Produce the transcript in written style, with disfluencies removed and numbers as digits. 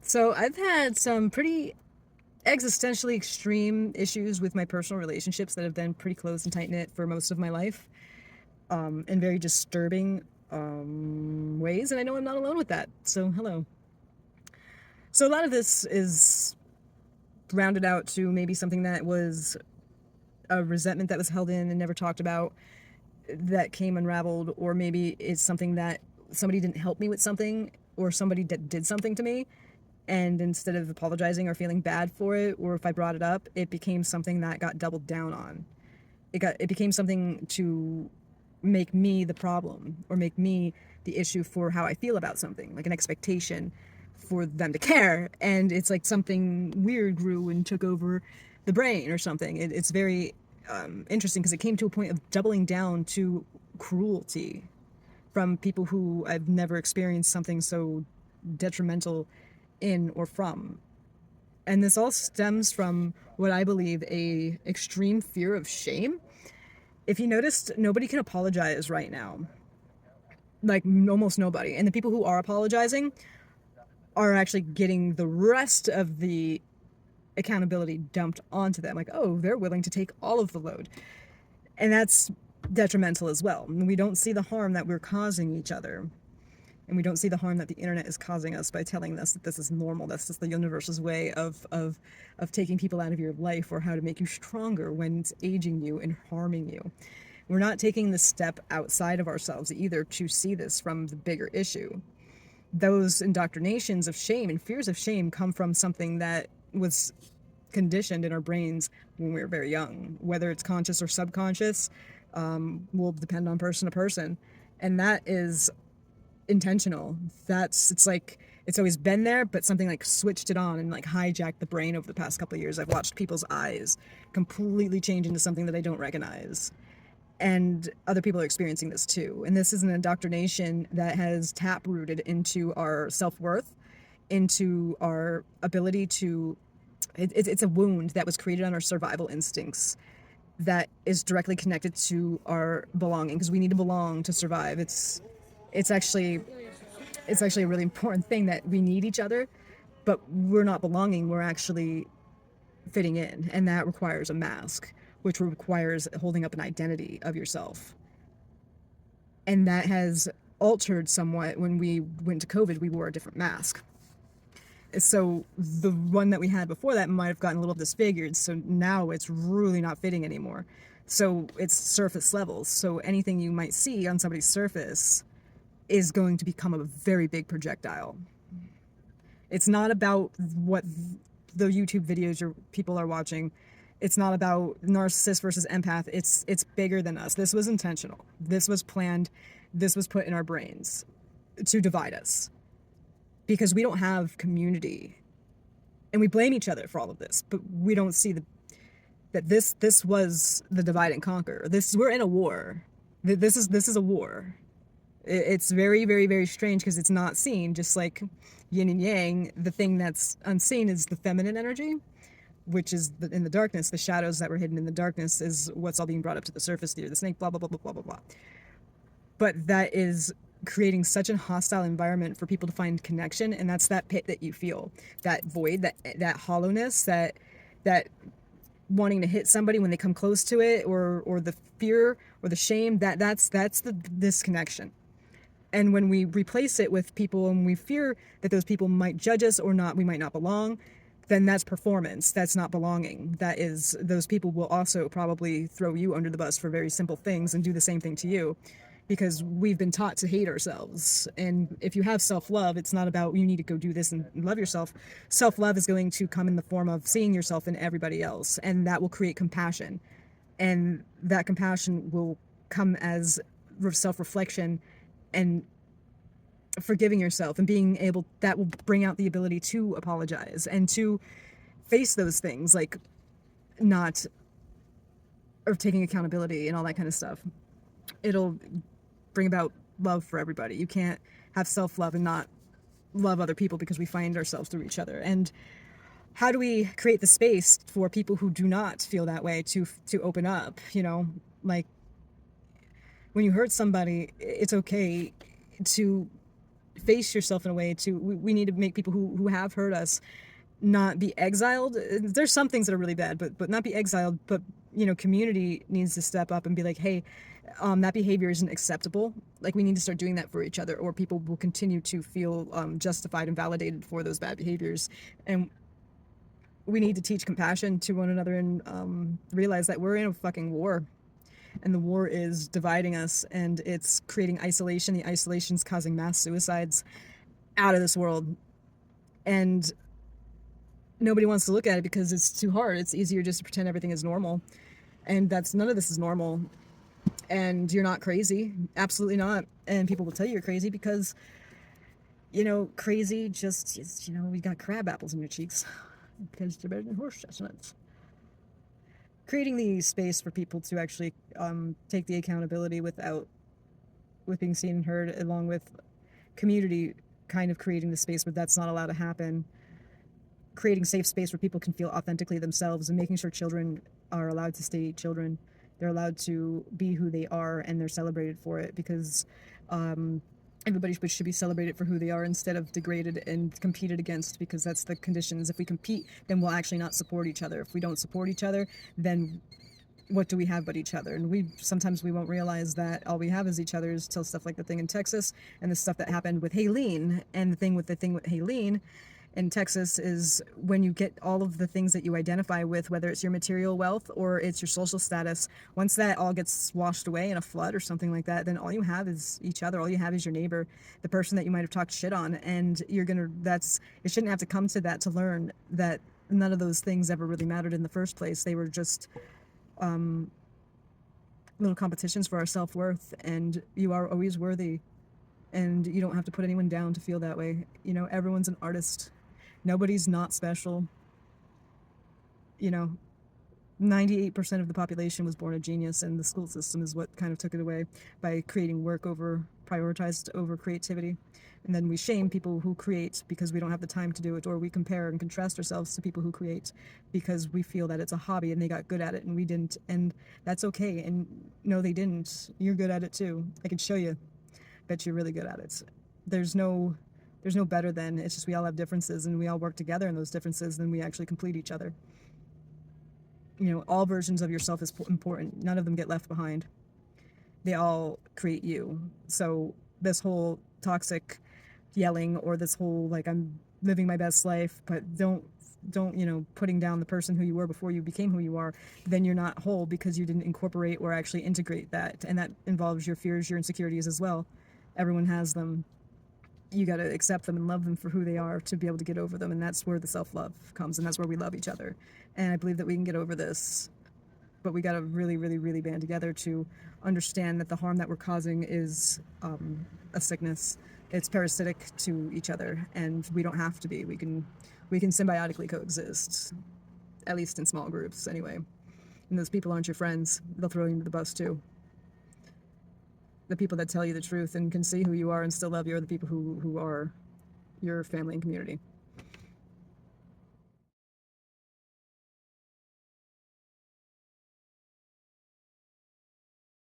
So I've had some pretty existentially extreme issues with my personal relationships that have been pretty close and tight knit for most of my life, in very disturbing ways. And I know I'm not alone with that. So hello. So a lot of this is rounded out to maybe something that was a resentment that was held in and never talked about that came unraveled, or maybe it's something that somebody didn't help me with something, or somebody did something to me, and instead of apologizing or feeling bad for it, or if I brought it up, it became something that got doubled down on. It became something to make me the problem, or make me the issue for how I feel about something, like an expectation for them to care. And it's like something weird grew and took over the brain or something. It's very interesting because it came to a point of doubling down to cruelty from people who I've never experienced something so detrimental in or from. And this all stems from what I believe a extreme fear of shame. If you noticed, nobody can apologize right now. Like almost nobody. And the people who are apologizing are actually getting the rest of the accountability dumped onto them. Like, oh, they're willing to take all of the load. And that's detrimental as well. We don't see the harm that we're causing each other. And we don't see the harm that the internet is causing us by telling us that this is normal. That's just the universe's way of taking people out of your life, or how to make you stronger when it's aging you and harming you. We're not taking the step outside of ourselves either to see this from the bigger issue. Those indoctrinations of shame and fears of shame come from something that was conditioned in our brains when we were very young. Whether it's conscious or subconscious, will depend on person to person. And that is intentional. It's like it's always been there, but something like switched it on and like hijacked the brain over the past couple of years. I've watched people's eyes completely change into something that I don't recognize. And other people are experiencing this too. And this is an indoctrination that has tap rooted into our self-worth, into our ability to it's a wound that was created on our survival instincts that is directly connected to our belonging, because we need to belong to survive. It's actually it's actually a really important thing that we need each other, but we're not belonging, we're actually fitting in, and that requires a mask, which requires holding up an identity of yourself. And that has altered somewhat. When we went to COVID, we wore a different mask. So the one that we had before that might have gotten a little disfigured, so now it's really not fitting anymore. So it's surface levels, so anything you might see on somebody's surface is going to become a very big projectile. It's not about what the YouTube videos your people are watching. It's not about narcissist versus empath. It's bigger than us. This was intentional. This was planned. This was put in our brains to divide us, because we don't have community, and we blame each other for all of this, but we don't see that this was the divide and conquer. We're in a war. This is a war. It's very, very, very strange because it's not seen. Just like yin and yang, the thing that's unseen is the feminine energy, which is in the darkness. The shadows that were hidden in the darkness is what's all being brought up to the surface through the snake, blah, blah, blah, blah, blah, blah, blah. But that is creating such a hostile environment for people to find connection, and that's that pit that you feel, that void, that hollowness, that wanting to hit somebody when they come close to it, or the fear or the shame, that's the disconnection. And when we replace it with people, and we fear that those people might judge us or not, we might not belong, then that's performance. That's not belonging. That is, those people will also probably throw you under the bus for very simple things and do the same thing to you, because we've been taught to hate ourselves. And if you have self-love, it's not about you need to go do this and love yourself. Self-love is going to come in the form of seeing yourself in everybody else, and that will create compassion. And that compassion will come as self-reflection and forgiving yourself, and being able, that will bring out the ability to apologize and to face those things, like not, or taking accountability and all that kind of stuff. It'll bring about love for everybody. You can't have self-love and not love other people, because we find ourselves through each other. And how do we create the space for people who do not feel that way to open up? Like when you hurt somebody, it's okay to face yourself in a way to, we need to make people who have hurt us not be exiled. There's some things that are really bad, but not be exiled. But community needs to step up and be like, hey, that behavior isn't acceptable. Like, we need to start doing that for each other, or people will continue to feel justified and validated for those bad behaviors. And we need to teach compassion to one another and realize that we're in a fucking war. And the war is dividing us, and it's creating isolation. The isolation's causing mass suicides out of this world. And nobody wants to look at it because it's too hard. It's easier just to pretend everything is normal. And that's, none of this is normal. And you're not crazy. Absolutely not. And people will tell you you're crazy because, crazy just is, you got crab apples in your cheeks because they're better than horse chestnuts. Creating the space for people to actually take the accountability with being seen and heard, along with community kind of creating the space where that's not allowed to happen. Creating safe space where people can feel authentically themselves, and making sure children are allowed to stay children. They're allowed to be who they are, and they're celebrated for it, because everybody should be celebrated for who they are instead of degraded and competed against, because that's the conditions. If we compete, then we'll actually not support each other. If we don't support each other, then what do we have but each other? And sometimes we won't realize that all we have is each other, till stuff like the thing in Texas and the stuff that happened with Haleen. And the thing with Haleen in Texas is, when you get all of the things that you identify with, whether it's your material wealth or it's your social status, once that all gets washed away in a flood or something like that, then all you have is each other. All you have is your neighbor, the person that you might have talked shit on. And it shouldn't have to come to that to learn that none of those things ever really mattered in the first place. They were just little competitions for our self-worth, and you are always worthy, and you don't have to put anyone down to feel that way. Everyone's an artist. Nobody's not special. 98% of the population was born a genius, and the school system is what kind of took it away by creating work prioritized over creativity. And then we shame people who create because we don't have the time to do it, or we compare and contrast ourselves to people who create because we feel that it's a hobby and they got good at it and we didn't. And that's okay. And no, they didn't. You're good at it too. I can show you. Bet you're really good at it. There's no better than. It's just we all have differences, and we all work together in those differences, and then we actually complete each other. All versions of yourself is important. None of them get left behind. They all create you. So this whole toxic yelling, or this whole like, I'm living my best life, but don't putting down the person who you were before you became who you are, then you're not whole, because you didn't incorporate or actually integrate that. And that involves your fears, your insecurities as well. Everyone has them. You got to accept them and love them for who they are to be able to get over them. And that's where the self-love comes, and that's where we love each other. And I believe that we can get over this, but we got to really, really, really band together to understand that the harm that we're causing is a sickness. It's parasitic to each other, and we don't have to be. We can symbiotically coexist, at least in small groups anyway. And those people aren't your friends. They'll throw you into the bus too. The people that tell you the truth and can see who you are and still love you are the people who are your family and community.